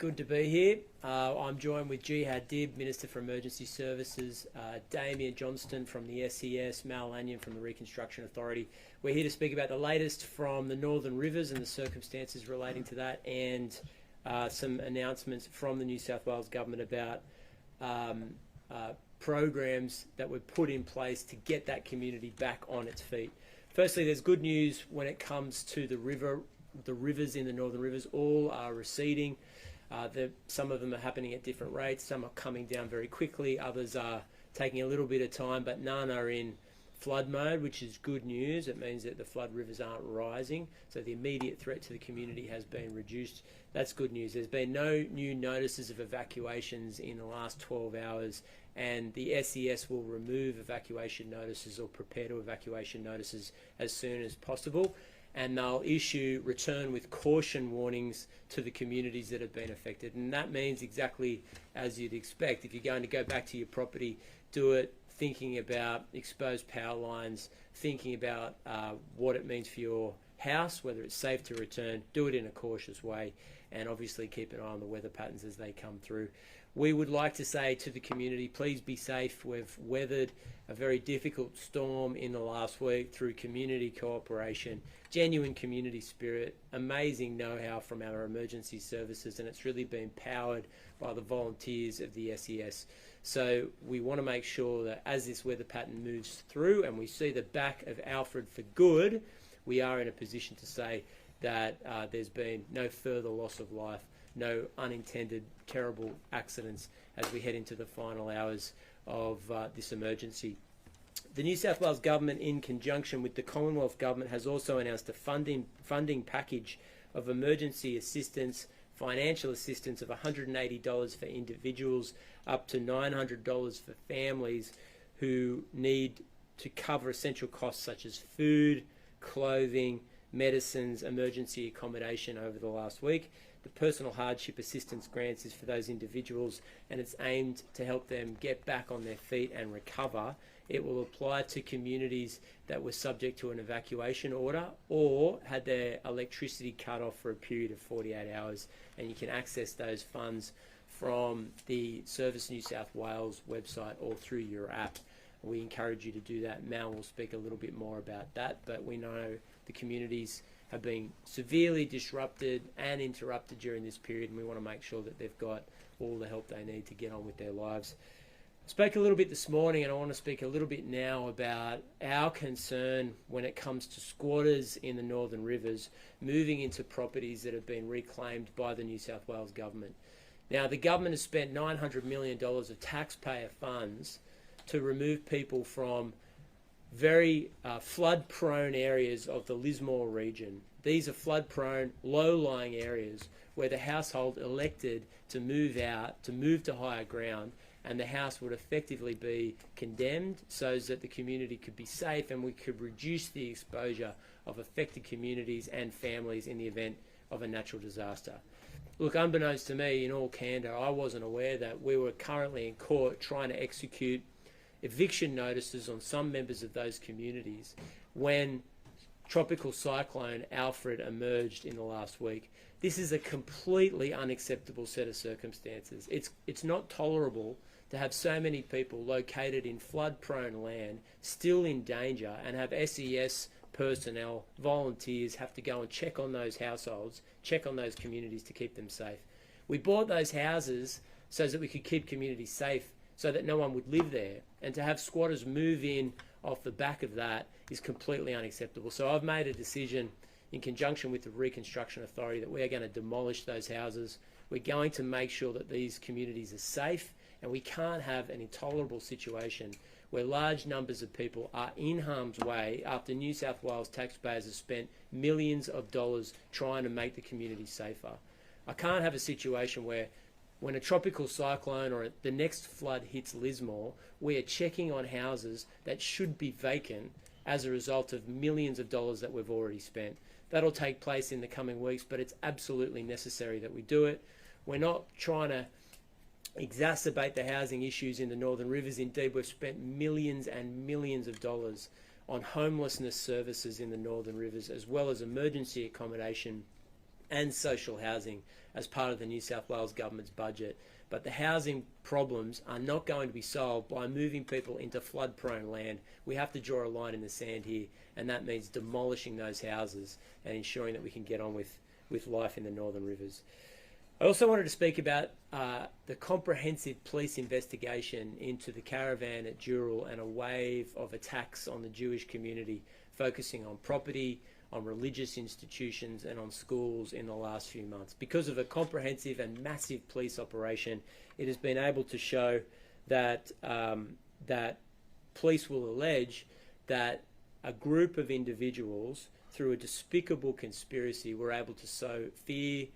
Good to be here. I'm joined with Jihad Dib, Minister for Emergency Services, Damien Johnston from the SES, Mal Lanyon from the Reconstruction Authority. We're here to speak about the latest from the Northern Rivers and the circumstances relating to that, and some announcements from the New South Wales Government about programs that were put in place to get that community back on its feet. Firstly, there's good news when it comes to the rivers in the Northern Rivers. All are receding. Some of them are happening at different rates. Some are coming down very quickly. Others are taking a little bit of time, but none are in flood mode, which is good news. It means that the flood rivers aren't rising, so the immediate threat to the community has been reduced. That's good news. There's been no new notices of evacuations in the last 12 hours, and the SES will remove evacuation notices or prepare to evacuation notices as soon as possible. And they'll issue return with caution warnings to the communities that have been affected. And that means exactly as you'd expect. If you're going to go back to your property, do it thinking about exposed power lines, thinking about what it means for your house, whether it's safe to return. Do it in a cautious way, and obviously keep an eye on the weather patterns as they come through. We would like to say to the community, please be safe. We've weathered a very difficult storm in the last week through community cooperation, genuine community spirit, amazing know-how from our emergency services, and it's really been powered by the volunteers of the SES. So we want to make sure that as this weather pattern moves through and we see the back of Alfred for good, we are in a position to say that there's been no further loss of life, no unintended terrible accidents as we head into the final hours of this emergency. The New South Wales Government, in conjunction with the Commonwealth Government, has also announced a funding package of emergency assistance, financial assistance of $180 for individuals, up to $900 for families who need to cover essential costs such as food, clothing, medicines, emergency accommodation over the last week. The personal hardship assistance grants is for those individuals, and it's aimed to help them get back on their feet and recover. It will apply to communities that were subject to an evacuation order or had their electricity cut off for a period of 48 hours, and you can access those funds from the Service New South Wales website or through your app. We encourage you to do that. Mal will speak a little bit more about that, but we know the communities have been severely disrupted and interrupted during this period, and we want to make sure that they've got all the help they need to get on with their lives. I spoke a little bit this morning, and I want to speak a little bit now about our concern when it comes to squatters in the Northern Rivers moving into properties that have been reclaimed by the New South Wales Government. Now, the government has spent $900 million of taxpayer funds to remove people from very flood-prone areas of the Lismore region. These are flood-prone, low-lying areas where the household elected to move out, to move to higher ground, and the house would effectively be condemned so that the community could be safe and we could reduce the exposure of affected communities and families in the event of a natural disaster. Look, unbeknownst to me, in all candour, I wasn't aware that we were currently in court trying to execute eviction notices on some members of those communities when Tropical Cyclone Alfred emerged in the last week. This is a completely unacceptable set of circumstances. It's not tolerable to have so many people located in flood-prone land still in danger and have SES personnel, volunteers, have to go and check on those households, check on those communities to keep them safe. We bought those houses so that we could keep communities safe, so that no one would live there, and to have squatters move in off the back of that is completely unacceptable. So I've made a decision in conjunction with the Reconstruction Authority that we are going to demolish those houses. We're going to make sure that these communities are safe, and we can't have an intolerable situation where large numbers of people are in harm's way after New South Wales taxpayers have spent millions of dollars trying to make the community safer. I can't have a situation where when a tropical cyclone or the next flood hits Lismore, we are checking on houses that should be vacant as a result of millions of dollars that we've already spent. That'll take place in the coming weeks, but it's absolutely necessary that we do it. We're not trying to exacerbate the housing issues in the Northern Rivers. Indeed, we've spent millions and millions of dollars on homelessness services in the Northern Rivers, as well as emergency accommodation and social housing as part of the New South Wales government's budget. But the housing problems are not going to be solved by moving people into flood-prone land. We have to draw a line in the sand here, and that means demolishing those houses and ensuring that we can get on with life in the Northern Rivers. I also wanted to speak about the comprehensive police investigation into the caravan at Dural and a wave of attacks on the Jewish community, focusing on property, on religious institutions and on schools in the last few months. Because of a comprehensive and massive police operation, it has been able to show that that police will allege that a group of individuals, through a despicable conspiracy, were able to sow fear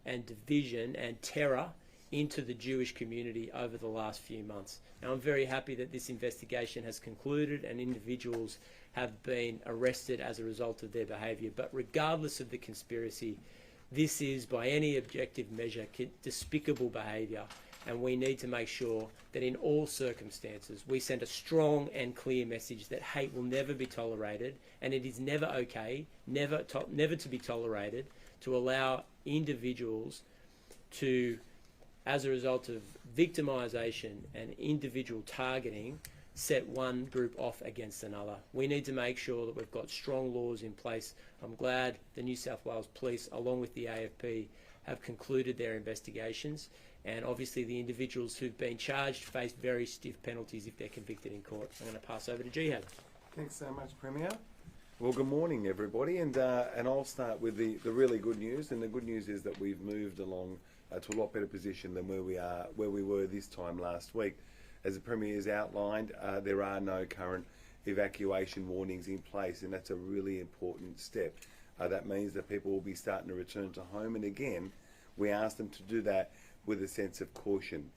and division and terror into the Jewish community over the last few months. Now, I'm very happy that this investigation has concluded and individuals have been arrested as a result of their behaviour. But regardless of the conspiracy, this is, by any objective measure, despicable behaviour, and we need to make sure that in all circumstances we send a strong and clear message that hate will never be tolerated, and it is never okay, never to be tolerated, to allow individuals to, as a result of victimisation and individual targeting, set one group off against another. We need to make sure that we've got strong laws in place. I'm glad the New South Wales Police, along with the AFP, have concluded their investigations, and obviously the individuals who've been charged face very stiff penalties if they're convicted in court. I'm going to pass over to Jihad. Thanks so much, Premier. Well, good morning, everybody, and I'll start with the really good news. And the good news is that we've moved along to a lot better position than where we were this time last week. As the Premier has outlined, there are no current evacuation warnings in place, and that's a really important step. That means that people will be starting to return to home, and again, we ask them to do that with a sense of caution.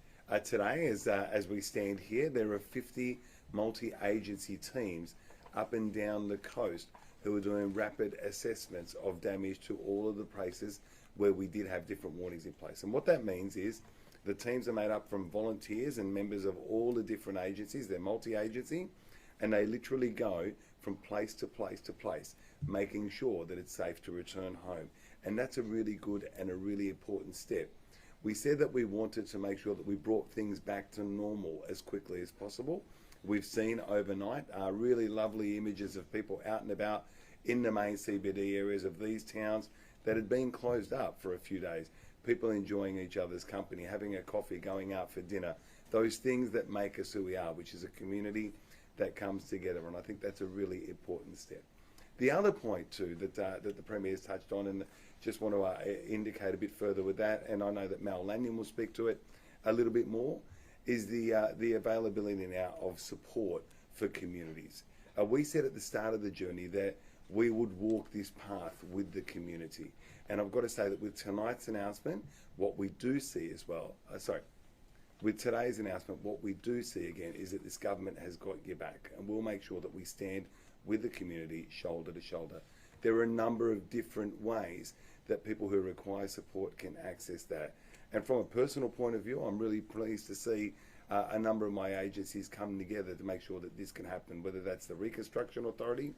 Today, as we stand here, there are 50 multi-agency teams up and down the coast who are doing rapid assessments of damage to all of the places where we did have different warnings in place. And what that means is the teams are made up from volunteers and members of all the different agencies. They're multi-agency, and they literally go from place to place to place, making sure that it's safe to return home. And that's a really good and a really important step. We said that we wanted to make sure that we brought things back to normal as quickly as possible. We've seen overnight really lovely images of people out and about in the main CBD areas of these towns that had been closed up for a few days. People enjoying each other's company, having a coffee, going out for dinner, those things that make us who we are, which is a community that comes together, and I think that's a really important step. The other point too that the Premier has touched on, and just want to indicate a bit further with that, and I know that Mal Lanyon will speak to it a little bit more, is the availability now of support for communities. We said at the start of the journey that we would walk this path with the community. And I've got to say that with tonight's announcement, what we do see as well, with today's announcement, what we do see again is that this government has got your back, and we'll make sure that we stand with the community shoulder to shoulder. There are a number of different ways that people who require support can access that. And from a personal point of view, I'm really pleased to see a number of my agencies come together to make sure that this can happen, whether that's the Reconstruction Authority,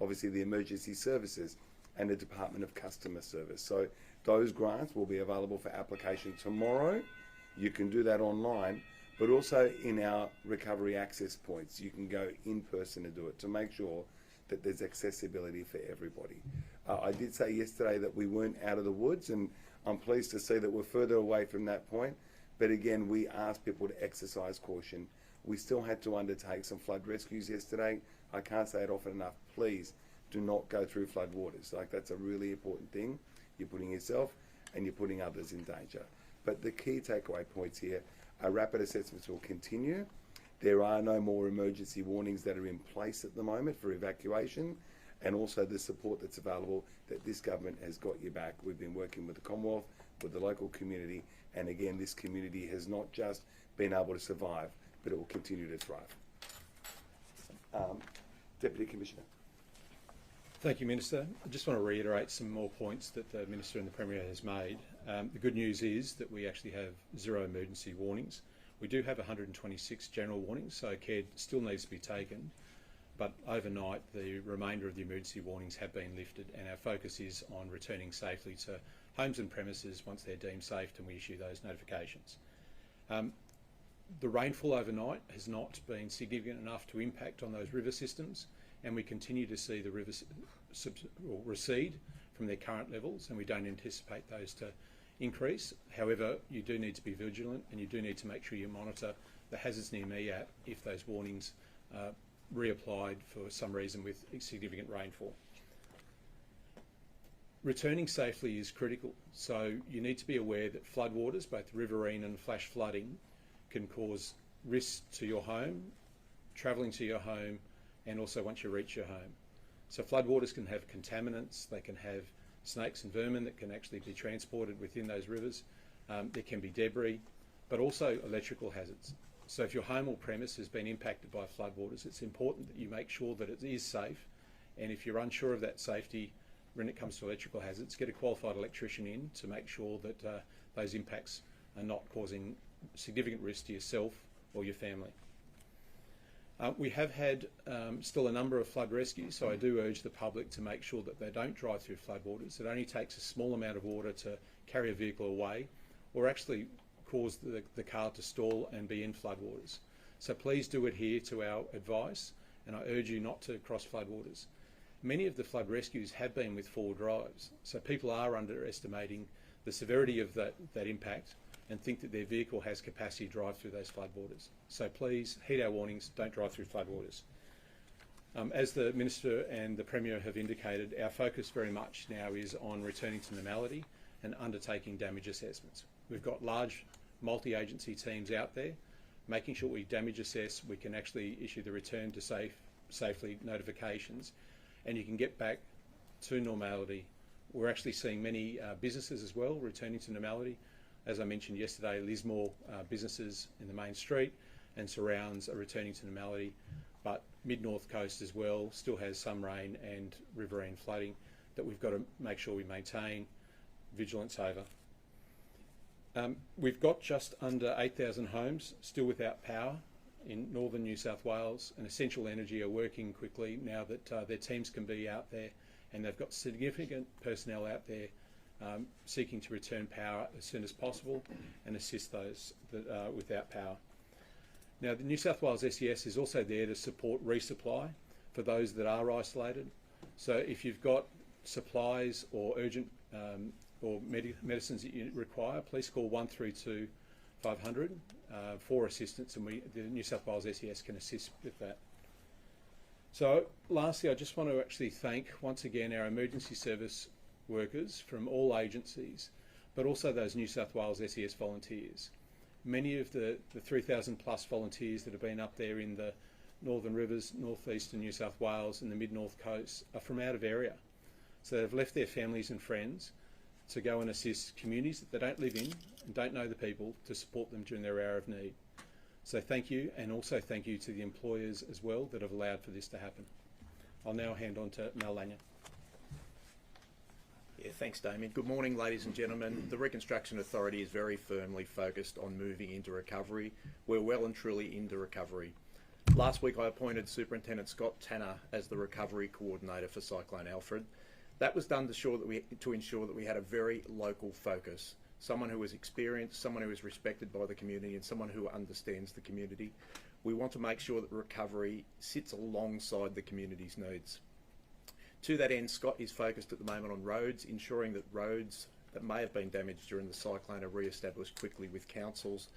obviously the Emergency Services, and the Department of Customer Service. So those grants will be available for application tomorrow. You can do that online, but also in our recovery access points, you can go in person to do it to make sure that there's accessibility for everybody. I did say yesterday that we weren't out of the woods, and I'm pleased to see that we're further away from that point. But again, we asked people to exercise caution. We still had to undertake some flood rescues yesterday. I can't say it often enough. Please do not go through flood waters. Like, that's a really important thing. You're putting yourself and you're putting others in danger. But the key takeaway points here are rapid assessments will continue. There are no more emergency warnings that are in place at the moment for evacuation, and also the support that's available, that this government has got your back. We've been working with the Commonwealth, with the local community, and again, this community has not just been able to survive, but it will continue to thrive. Deputy Commissioner. Thank you, Minister. I just want to reiterate some more points that the Minister and the Premier has made. The good news is that we actually have 0 emergency warnings. We do have 126 general warnings, so care still needs to be taken. But overnight, the remainder of the emergency warnings have been lifted, and our focus is on returning safely to homes and premises once they're deemed safe, and we issue those notifications. The rainfall overnight has not been significant enough to impact on those river systems, and we continue to see the rivers recede from their current levels, and we don't anticipate those to increase. However, you do need to be vigilant, and you do need to make sure you monitor the Hazards Near Me app if those warnings are reapplied for some reason with significant rainfall. Returning safely is critical, so you need to be aware that floodwaters, both riverine and flash flooding, can cause risks to your home, travelling to your home, and also once you reach your home. So floodwaters can have contaminants, they can have snakes and vermin that can actually be transported within those rivers. There can be debris, but also electrical hazards. So if your home or premise has been impacted by floodwaters, it's important that you make sure that it is safe, and if you're unsure of that safety when it comes to electrical hazards, get a qualified electrician in to make sure that those impacts are not causing significant risk to yourself or your family. We have had still a number of flood rescues, so I do urge the public to make sure that they don't drive through floodwaters. It only takes a small amount of water to carry a vehicle away or actually cause the car to stall and be in floodwaters. So please do adhere to our advice, and I urge you not to cross floodwaters. Many of the flood rescues have been with four drives, so people are underestimating the severity of that impact and think that their vehicle has capacity to drive through those floodwaters. So please heed our warnings, don't drive through floodwaters. As the Minister and the Premier have indicated, our focus very much now is on returning to normality and undertaking damage assessments. We've got large multi-agency teams out there, making sure we damage assess, we can actually issue the return to safely notifications, and you can get back to normality. We're actually seeing many businesses as well returning to normality. As I mentioned yesterday, Lismore businesses in the main street and surrounds are returning to normality, but mid-north coast as well still has some rain and riverine flooding that we've got to make sure we maintain vigilance over. We've got just under 8,000 homes still without power in northern New South Wales, and Essential Energy are working quickly now that their teams can be out there, and they've got significant personnel out there seeking to return power as soon as possible and assist those that are without power. Now, the New South Wales SES is also there to support resupply for those that are isolated. So if you've got supplies or urgent or medicines that you require, please call 132 500 for assistance, and the New South Wales SES can assist with that. So lastly, I just want to actually thank once again our emergency service workers from all agencies, but also those New South Wales SES volunteers. Many of the 3,000 plus volunteers that have been up there in the Northern Rivers, northeastern New South Wales and the mid-north coast are from out of area. So they've left their families and friends to go and assist communities that they don't live in and don't know the people, to support them during their hour of need. So thank you, and also thank you to the employers as well that have allowed for this to happen. I'll now hand on to Mel Lanier. Yeah, thanks, Damien. Good morning, ladies and gentlemen. The Reconstruction Authority is very firmly focused on moving into recovery. We're well and truly into recovery. Last week I appointed Superintendent Scott Tanner as the Recovery Coordinator for Cyclone Alfred. That was done to ensure that we had a very local focus, someone who was experienced, someone who is respected by the community, and someone who understands the community. We want to make sure that recovery sits alongside the community's needs. To that end, Scott is focused at the moment on roads, ensuring that roads that may have been damaged during the cyclone are re-established quickly with councils.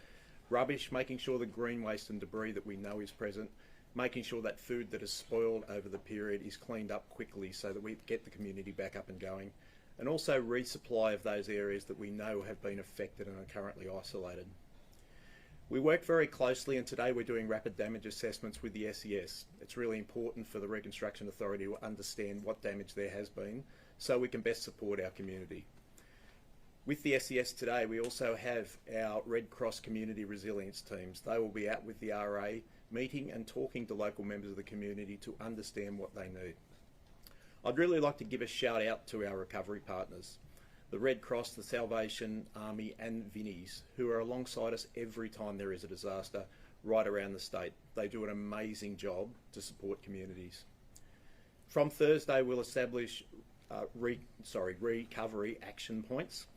Rubbish, making sure the green waste and debris that we know is present, making sure that food that is spoiled over the period is cleaned up quickly so that we get the community back up and going, and also resupply of those areas that we know have been affected and are currently isolated. We work very closely, and today we're doing rapid damage assessments with the SES. It's really important for the Reconstruction Authority to understand what damage there has been so we can best support our community. With the SES today, we also have our Red Cross community resilience teams. They will be out with the RA, meeting and talking to local members of the community to understand what they need. I'd really like to give a shout out to our recovery partners, the Red Cross, the Salvation Army and Vinnies, who are alongside us every time there is a disaster right around the state. They do an amazing job to support communities. From Thursday, we'll establish recovery action points.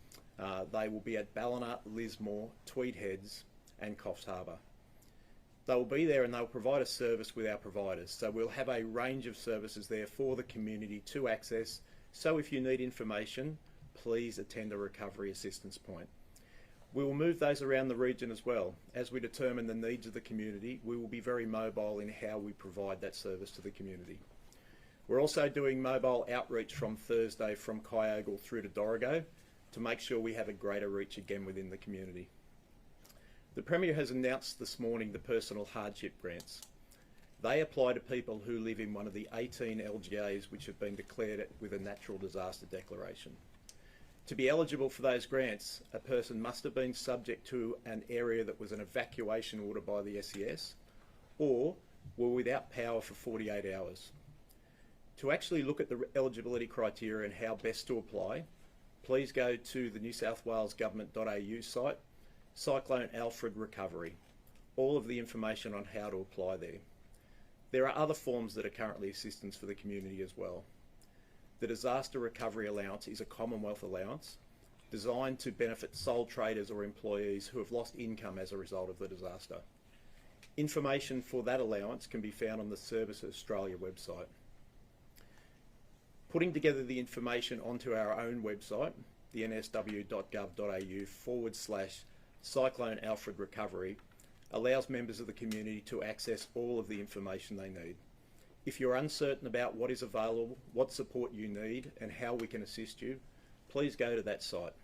They will be at Ballina, Lismore, Tweed Heads and Coffs Harbour. They will be there and they'll provide a service with our providers. So we'll have a range of services there for the community to access. So if you need information, please attend a recovery assistance point. We will move those around the region as well. As we determine the needs of the community, we will be very mobile in how we provide that service to the community. We're also doing mobile outreach from Thursday from Kyogle through to Dorrigo to make sure we have a greater reach again within the community. The Premier has announced this morning the personal hardship grants. They apply to people who live in one of the 18 LGAs which have been declared with a natural disaster declaration. To be eligible for those grants, a person must have been subject to an area that was an evacuation order by the SES or were without power for 48 hours. To actually look at the eligibility criteria and how best to apply, please go to the New South Wales Government.au site, Cyclone Alfred Recovery. All of the information on how to apply there. There are other forms that are currently assistance for the community as well. The Disaster Recovery Allowance is a Commonwealth allowance designed to benefit sole traders or employees who have lost income as a result of the disaster. Information for that allowance can be found on the Service Australia website. Putting together the information onto our own website, the nsw.gov.au/Cyclone Alfred Recovery, allows members of the community to access all of the information they need. If you're uncertain about what is available, what support you need and how we can assist you, please go to that site.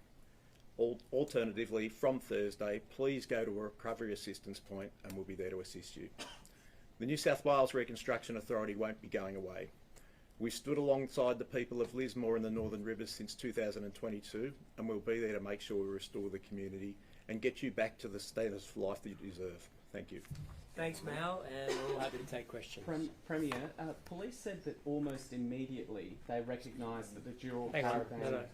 Alternatively, from Thursday, please go to a recovery assistance point and we'll be there to assist you. The New South Wales Reconstruction Authority won't be going away. We've stood alongside the people of Lismore and the Northern Rivers since 2022 and we'll be there to make sure we restore the community and get you back to the status of life that you deserve. Thank you. Thanks, Mal, and we're all happy to take questions. Premier, police said that almost immediately they recognised that the dual Hang on, caravan... no.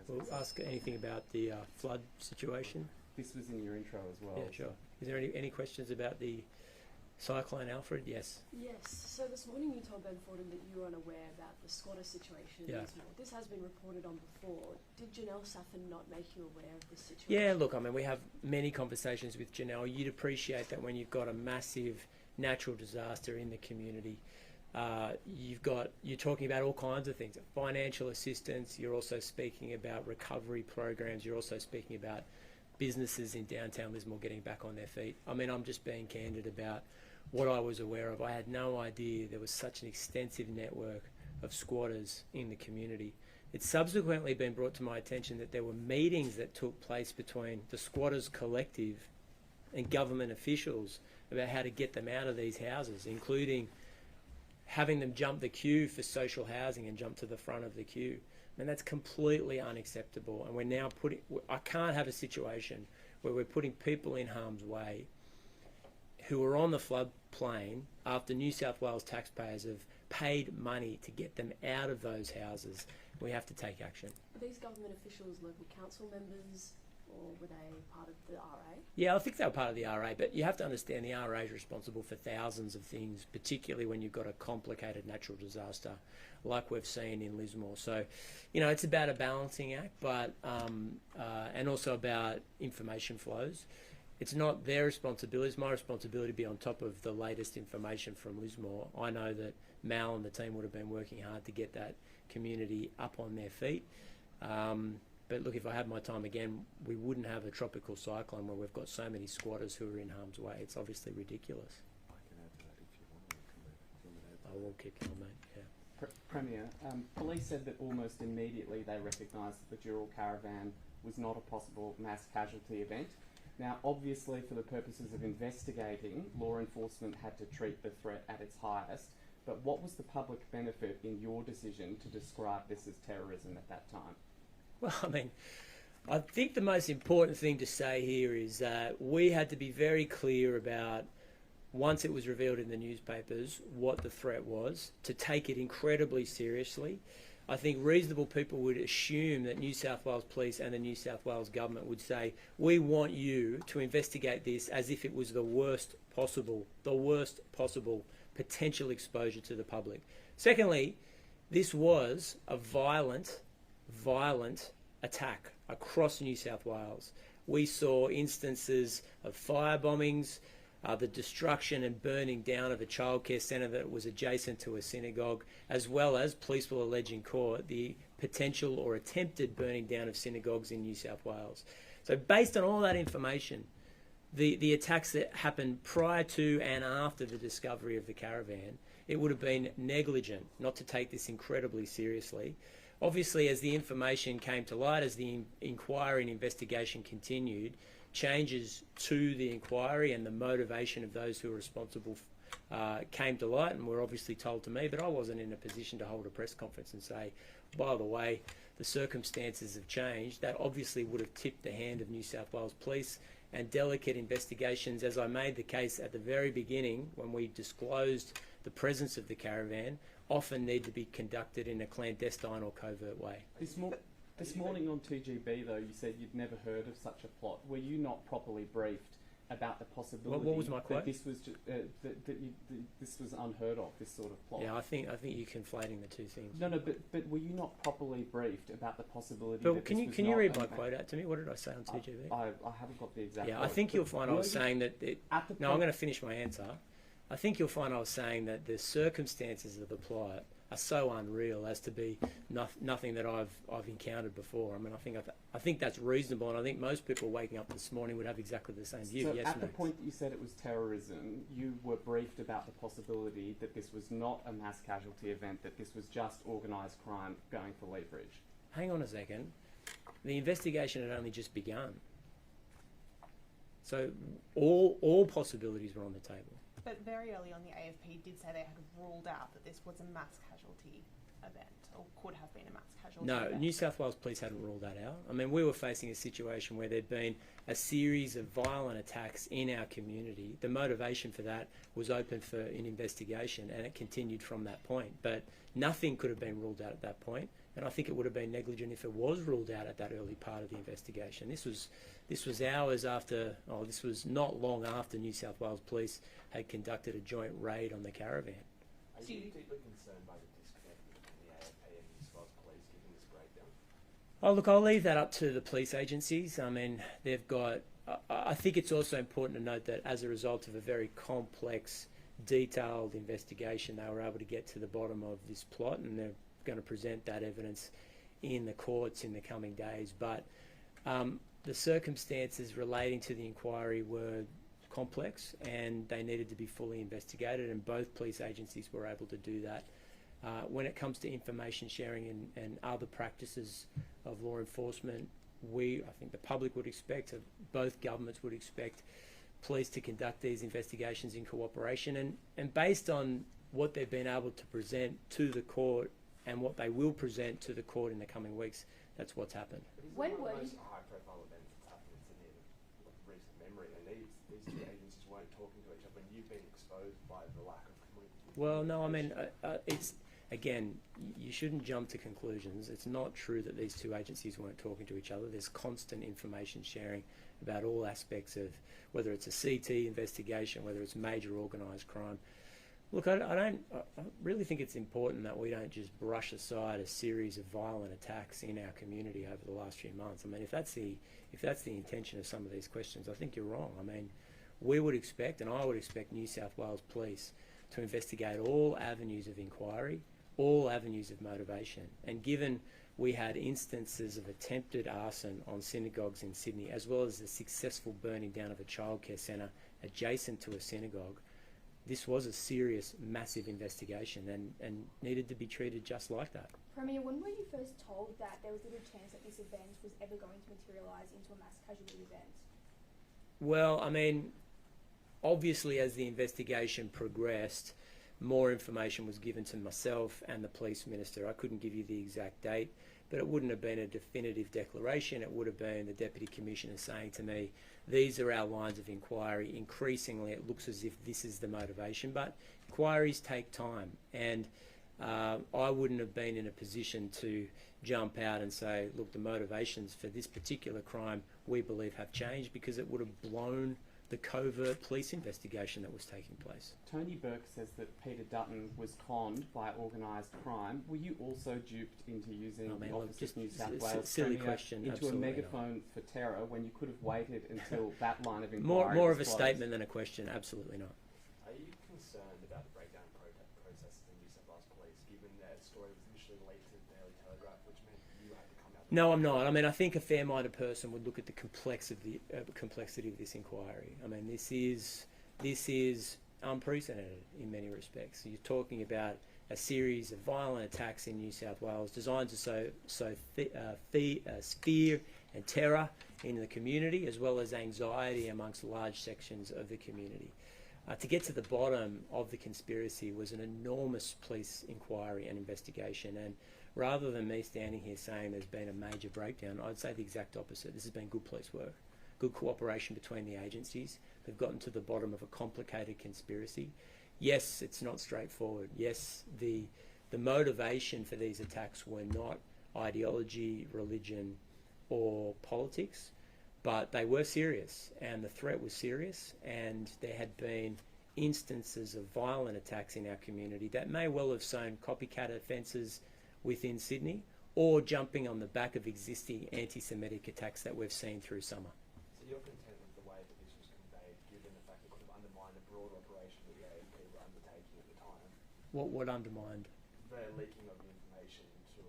We'll ask anything about the flood situation. This was in your intro as well. Yeah, sure. Is there any questions about the Cyclone Alfred? Yes. Yes. So this morning you told Ben Fordham that you were unaware about the squatter situation in Lismore. This has been reported on before. Did Janelle Saffin not make you aware of this situation? Yeah, look, I mean, we have many conversations with Janelle. You'd appreciate that when you've got a massive natural disaster in the community, you're talking about all kinds of things, financial assistance. You're also speaking about recovery programs. You're also speaking about businesses in downtown Lismore getting back on their feet. I mean, I'm just being candid about what I was aware of. I had no idea there was such an extensive network of squatters in the community. It's subsequently been brought to my attention that there were meetings that took place between the Squatters Collective and government officials about how to get them out of these houses, including having them jump the queue for social housing and jump to the front of the queue. And that's completely unacceptable. And we're now I can't have a situation where we're putting people in harm's way who are on the floodplain after New South Wales taxpayers have paid money to get them out of those houses. We have to take action. Are these government officials local council members or were they part of the RA? Yeah, I think they were part of the RA, but you have to understand the RA is responsible for thousands of things, particularly when you've got a complicated natural disaster like we've seen in Lismore. So, it's about a balancing act, but and also about information flows. It's not their responsibility, it's my responsibility to be on top of the latest information from Lismore. I know that Mal and the team would have been working hard to get that community up on their feet. But look, if I had my time again, we wouldn't have a tropical cyclone where we've got so many squatters who are in harm's way. It's obviously ridiculous. I can add to that if you want. I will keep going, mate. Yeah. Premier, police said that almost immediately they recognised that the dual caravan was not a possible mass casualty event. Now, obviously, for the purposes of investigating, law enforcement had to treat the threat at its highest. But what was the public benefit in your decision to describe this as terrorism at that time? Well, I mean, I think the most important thing to say here is that we had to be very clear about, once it was revealed in the newspapers, what the threat was, to take it incredibly seriously. I think reasonable people would assume that New South Wales Police and the New South Wales Government would say, we want you to investigate this as if it was the worst possible potential exposure to the public. Secondly, This was a violent attack across New South Wales. We saw instances of fire bombings, the destruction and burning down of a childcare centre that was adjacent to a synagogue, as well as police will allege in court the potential or attempted burning down of synagogues in New South Wales. So based on all that information, the attacks that happened prior to and after the discovery of the caravan, it would have been negligent not to take this incredibly seriously. Obviously, as the information came to light, as the inquiry and investigation continued, changes to the inquiry and the motivation of those who were responsible came to light and were obviously told to me, but I wasn't in a position to hold a press conference and say, by the way, the circumstances have changed. That obviously would have tipped the hand of New South Wales Police, and delicate investigations, as I made the case at the very beginning when we disclosed the presence of the caravan, often need to be conducted in a clandestine or covert way. This morning on 2GB, though, you said you'd never heard of such a plot. Were you not properly briefed about the possibility What was my quote? that this was this was unheard of, this sort of plot? Yeah, I think you're conflating the two things. No, but were you not properly briefed about the possibility? But that can this you was read not my quote out to me? What did I say on 2GB? I haven't got the exact. Yeah, quote, I think you'll find I was saying that. I'm point- going to finish my answer. I think you'll find I was saying that the circumstances of the plot are so unreal as to be nothing that I've encountered before. I mean, I think that's reasonable, and I think most people waking up this morning would have exactly the same view. So yes, at the Max? point that you said it was terrorism, you were briefed about the possibility that this was not a mass casualty event, that this was just organised crime going for leverage. Hang on a second. The investigation had only just begun. So all possibilities were on the table. But very early on, the AFP did say they had ruled out that this was a mass casualty event, or could have been a mass casualty event. No, New South Wales Police hadn't ruled that out. I mean, we were facing a situation where there'd been a series of violent attacks in our community. The motivation for that was open for an investigation, and it continued from that point. But nothing could have been ruled out at that point, and I think it would have been negligent if it was ruled out at that early part of the investigation. This was hours after, this was not long after New South Wales Police had conducted a joint raid on the caravan. Are you deeply concerned by the disconnect between the AFP and New South Wales Police given this breakdown? Oh, look, I'll leave that up to the police agencies. I mean, they've got... I think it's also important to note that as a result of a very complex, detailed investigation, they were able to get to the bottom of this plot, and they're going to present that evidence in the courts in the coming days. But the circumstances relating to the inquiry were complex, and they needed to be fully investigated, and both police agencies were able to do that. When it comes to information sharing and other practices of law enforcement, I think the public would expect, both governments would expect police to conduct these investigations in cooperation, and based on what they've been able to present to the court and what they will present to the court in the coming weeks, that's what's happened. When one were of the you- most high-profile events that's happened in Sydney of recent memory, and these two agencies weren't talking to each other, and you've been exposed by the lack of communication. Well, no, I mean, it's, again, you shouldn't jump to conclusions. It's not true that these two agencies weren't talking to each other. There's constant information sharing about all aspects of, whether it's a CT investigation, whether it's major organised crime. Look, I really think it's important that we don't just brush aside a series of violent attacks in our community over the last few months. I mean, if that's the intention of some of these questions, I think you're wrong. I mean, we would expect, and I would expect, New South Wales Police to investigate all avenues of inquiry, all avenues of motivation. And given we had instances of attempted arson on synagogues in Sydney, as well as the successful burning down of a childcare centre adjacent to a synagogue, this was a serious, massive investigation and needed to be treated just like that. Premier, when were you first told that there was little chance that this event was ever going to materialise into a mass casualty event? Well, I mean, obviously as the investigation progressed, more information was given to myself and the police minister. I couldn't give you the exact date, but it wouldn't have been a definitive declaration. It would have been the Deputy Commissioner saying to me, these are our lines of inquiry. Increasingly, it looks as if this is the motivation, but inquiries take time, and I wouldn't have been in a position to jump out and say, look, the motivations for this particular crime we believe have changed, because it would have blown the covert police investigation that was taking place. Tony Burke says that Peter Dutton was conned by organised crime. Were you also duped into using I mean, the look, Office just of New South s- Wales silly Premier question, into a absolutely not. megaphone for terror when you could have waited until that line of inquiry More was of a closed? statement than a question. Absolutely not. Are you concerned about the breakdown process in New South Wales Police, given that story was initially leaked to the Daily Telegraph, which meant you had to come out? No, I'm not. I mean, I think a fair-minded person would look at the complexity of this inquiry. I mean, this is unprecedented in many respects. You're talking about a series of violent attacks in New South Wales designed to sow fear and terror in the community, as well as anxiety amongst large sections of the community. To get to the bottom of the conspiracy was an enormous police inquiry and investigation, and rather than me standing here saying there's been a major breakdown, I'd say the exact opposite. This has been good police work, good cooperation between the agencies. They've gotten to the bottom of a complicated conspiracy. Yes, it's not straightforward. Yes, the motivation for these attacks were not ideology, religion, or politics, but they were serious, and the threat was serious, and there had been instances of violent attacks in our community that may well have sown copycat offences within Sydney, or jumping on the back of existing anti-Semitic attacks that we've seen through summer. So you're content with the way that this was conveyed, given the fact that it could have undermined the broader operation that the AFP were undertaking at the time? What undermined? The leaking of the information to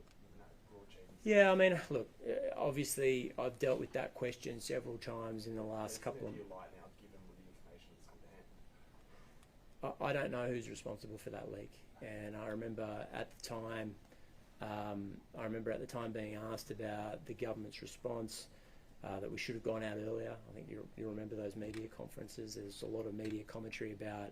broadsheet. Yeah, I mean, look, obviously I've dealt with that question several times in the last couple of... New light now, given with the information that's come to hand. I don't know who's responsible for that leak, and I remember at the time being asked about the government's response, that we should have gone out earlier. I think you remember those media conferences. There's a lot of media commentary about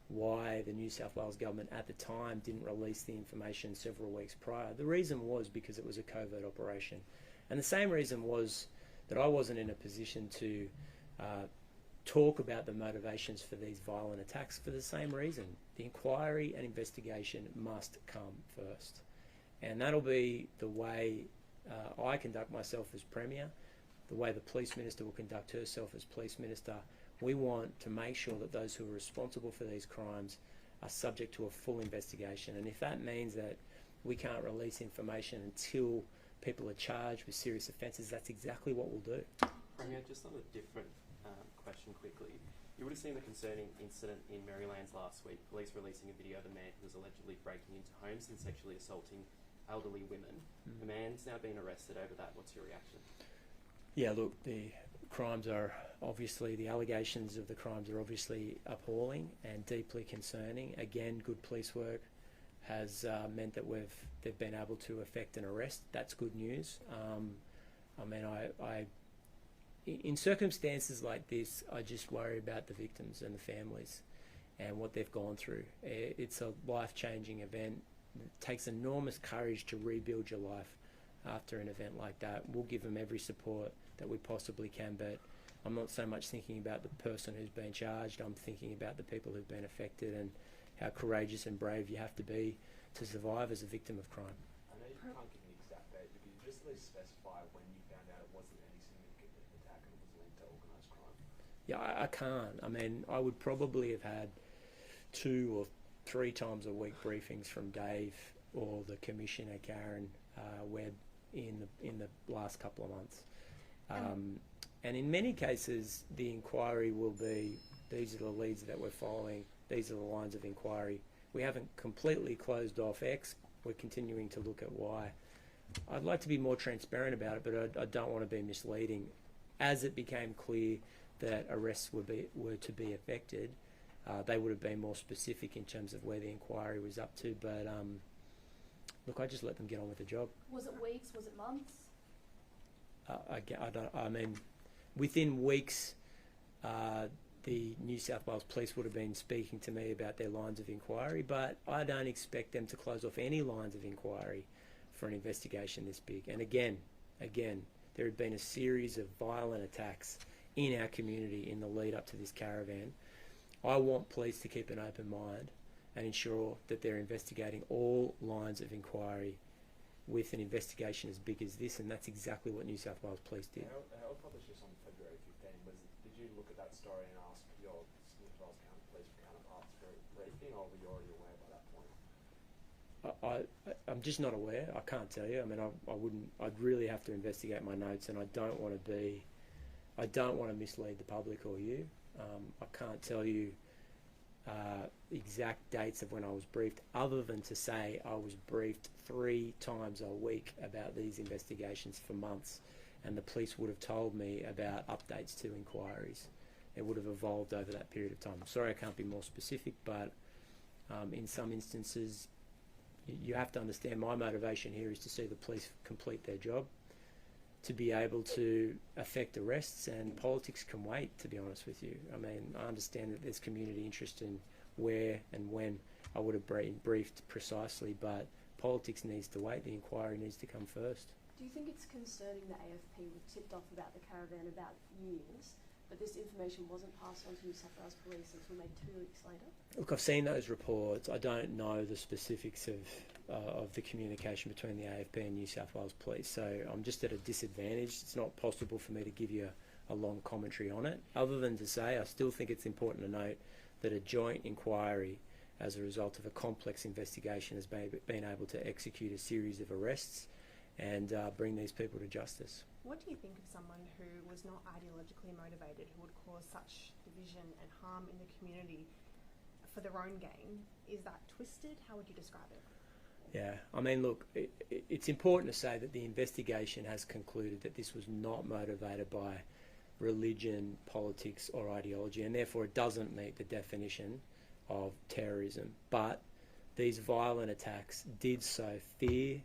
why the New South Wales government at the time didn't release the information several weeks prior. The reason was because it was a covert operation. And the same reason was that I wasn't in a position to talk about the motivations for these violent attacks for the same reason. The inquiry and investigation must come first. And that'll be the way I conduct myself as Premier, the way the Police Minister will conduct herself as Police Minister. We want to make sure that those who are responsible for these crimes are subject to a full investigation. And if that means that we can't release information until people are charged with serious offences, that's exactly what we'll do. Premier, just on a different question quickly. You would have seen the concerning incident in Maryland's last week, police releasing a video of a man who was allegedly breaking into homes and sexually assaulting elderly women. The man's now been arrested over that. What's your reaction? Yeah, look, the crimes are obviously, the allegations of the crimes are obviously appalling and deeply concerning. Again, good police work has meant that they've been able to effect an arrest. That's good news. I mean, in circumstances like this, I just worry about the victims and the families and what they've gone through. It's a life-changing event. It takes enormous courage to rebuild your life after an event like that. We'll give them every support that we possibly can, but I'm not so much thinking about the person who's been charged. I'm thinking about the people who've been affected and how courageous and brave you have to be to survive as a victim of crime. I know you can't give an exact date, but can you just at least specify when you found out it wasn't any significant attack and it was linked to organised crime? Yeah, I can't. I mean, I would probably have had 2 or 3 times a week briefings from Dave or the Commissioner, Karen Webb, in the last couple of months. And in many cases, the inquiry will be, these are the leads that we're following, these are the lines of inquiry. We haven't completely closed off X, we're continuing to look at Y. I'd like to be more transparent about it, but I don't want to be misleading. As it became clear that arrests were to be effected, they would have been more specific in terms of where the inquiry was up to, but look, I just let them get on with the job. Was it weeks? Was it months? I mean, within weeks, the New South Wales Police would have been speaking to me about their lines of inquiry, but I don't expect them to close off any lines of inquiry for an investigation this big. And again, there had been a series of violent attacks in our community in the lead up to this caravan. I want police to keep an open mind and ensure that they're investigating all lines of inquiry with an investigation as big as this, and that's exactly what New South Wales Police did. How published this on February 15? Did you look at that story story and ask your New South Wales police counterparts for a briefing, or were you already aware by that point? I'm just not aware. I can't tell you. I mean, I wouldn't. I'd really have to investigate my notes, and I don't want to mislead the public or you. I can't tell you exact dates of when I was briefed, other than to say I was briefed 3 times a week about these investigations for months, and the police would have told me about updates to inquiries. It would have evolved over that period of time. I'm sorry I can't be more specific, but in some instances, you have to understand my motivation here is to see the police complete their job, to be able to effect arrests, and politics can wait, to be honest with you. I mean, I understand that there's community interest in where and when I would have been briefed precisely, but politics needs to wait. The inquiry needs to come first. Do you think it's concerning that AFP were tipped off about the caravan about years, but this information wasn't passed on to New South Wales Police until maybe 2 weeks later? Look, I've seen those reports. I don't know the specifics of the communication between the AFP and New South Wales Police, so I'm just at a disadvantage. It's not possible for me to give you a long commentary on it, other than to say I still think it's important to note that a joint inquiry as a result of a complex investigation has been able to execute a series of arrests and bring these people to justice. What do you think of someone who was not ideologically motivated, who would cause such division and harm in the community for their own gain? Is that twisted? How would you describe it? Yeah, I mean, look, it's important to say that the investigation has concluded that this was not motivated by religion, politics or ideology, and therefore it doesn't meet the definition of terrorism. But these violent attacks did sow fear,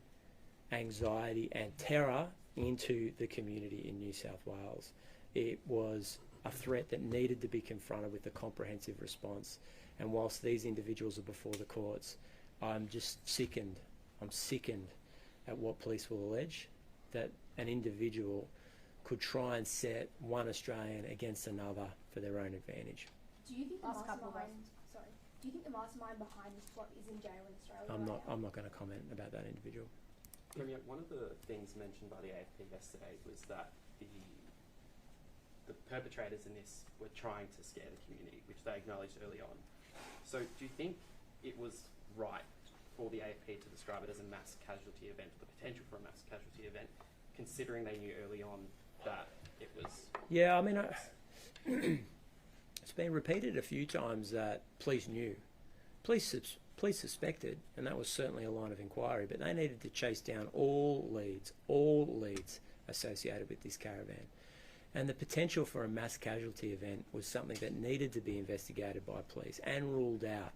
anxiety and terror into the community in New South Wales. It was a threat that needed to be confronted with a comprehensive response, and whilst these individuals are before the courts, I'm just sickened. I'm sickened at what police will allege, that an individual could try and set one Australian against another for their own advantage. Do you think the mastermind behind this plot is in jail in Australia? I'm not going to comment about that individual. Premier, one of the things mentioned by the AFP yesterday was that the perpetrators in this were trying to scare the community, which they acknowledged early on. So do you think it was right for the AFP to describe it as a mass casualty event, the potential for a mass casualty event, considering they knew early on that it was... Yeah, I mean, it's been repeated a few times that police knew. Police suspected, and that was certainly a line of inquiry, but they needed to chase down all leads associated with this caravan. And the potential for a mass casualty event was something that needed to be investigated by police and ruled out.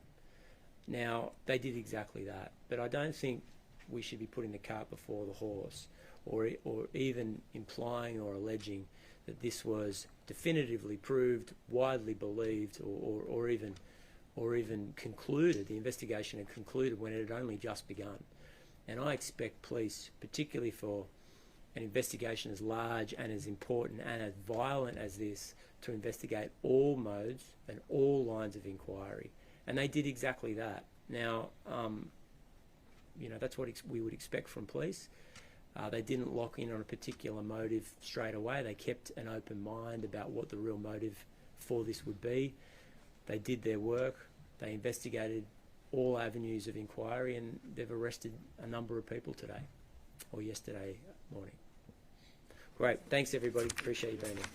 Now, they did exactly that, but I don't think we should be putting the cart before the horse, or even implying or alleging that this was definitively proved, widely believed, or even concluded. The investigation had concluded when it had only just begun. And I expect police, particularly for an investigation as large and as important and as violent as this, to investigate all modes and all lines of inquiry. And they did exactly that. Now, that's what we would expect from police. They didn't lock in on a particular motive straight away. They kept an open mind about what the real motive for this would be. They did their work. They investigated all avenues of inquiry, and they've arrested a number of people today, or yesterday morning. Great. Thanks, everybody. Appreciate you being here.